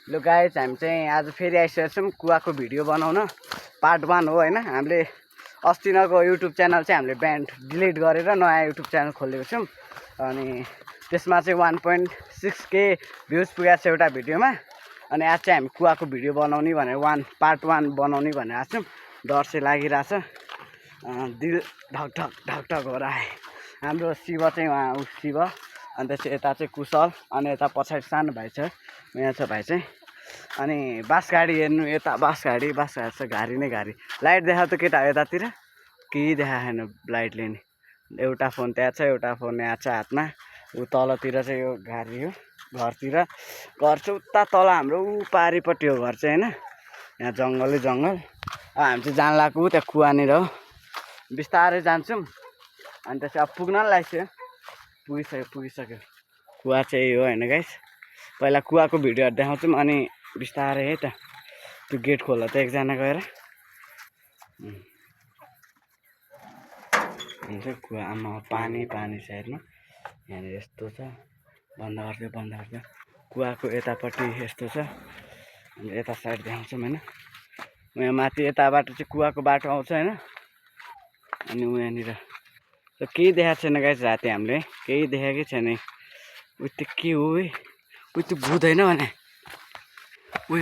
ल गाइस हामी चाहिँ आज फेरि आइसकेको छौँ कुवाको भिडियो बनाउन पार्ट 1 हो हैन। हामीले अस्तिनको युट्युब च्यानल चाहिँ हामीले ब्यान्ड डिलिट गरेर नयाँ युट्युब च्यानल खोलेको छौँ अनि त्यसमा चाहिँ 1.6K भ्युज पुगेको छ एउटा भिडियोमा। अनि आज चाहिँ हामी कुवाको भिडियो बनाउने भनेर पार्ट 1 बनाउने भनेर आएको छौँ। डर चाहिँ लागिरहेछ, दिल ढक ढक ढक ढक हो रहा है। हाम्रो शिव चाहिँ उहाँ शिव, अनि त्यसपछि यता चाहिँ कुशल, अनि यता पछाडि सानो भाइ छ, यहाँ छ भाइ चाहिँ। अनि बास गाडी हेर्नु, यता बास गाडी छ, घारी नै घारी। लाइट देखा त केटा यतातिर केही देखाएन लाइटले नि। एउटा फोन त्यहाँ छ, एउटा फोन यहाँ छ हातमा। ऊ तलतिर चाहिँ यो घारी हो, घरतिर घर चाहिँ उता तल हाम्रो ऊ पारिपट्टि हो घर चाहिँ हैन। यहाँ जङ्गलै जङ्गल। हामी चाहिँ जान लाग्यो त्यहाँ कुवानिर हो, बिस्तारै जान्छौँ। अनि त्यसपछि अब पुग्न लागिसक्यो, पुगिसक्यो। कुवा चाहिँ हो हैन गाइस। पहिला कुवाको भिडियोहरू देखाउँछौँ अनि बिस्तारै है त त्यो गेट खोला त एकजना गएर हुन्छ। कुवा आमा पानी छ हेर्नु, यहाँनिर यस्तो छ, बन्द गरिदियो। कुवाको यतापट्टि यस्तो छ, अनि यता साइड देखाउँछौँ हैन। यहाँ माथि यताबाट चाहिँ कुवाको बाटो आउँछ हैन। अनि यहाँनिर केही देखाएको छैन गाइस, राति हामीले केही देखाएकै छैन। उ त्यो के हो है, उ त्यो भूत होइन भने, उ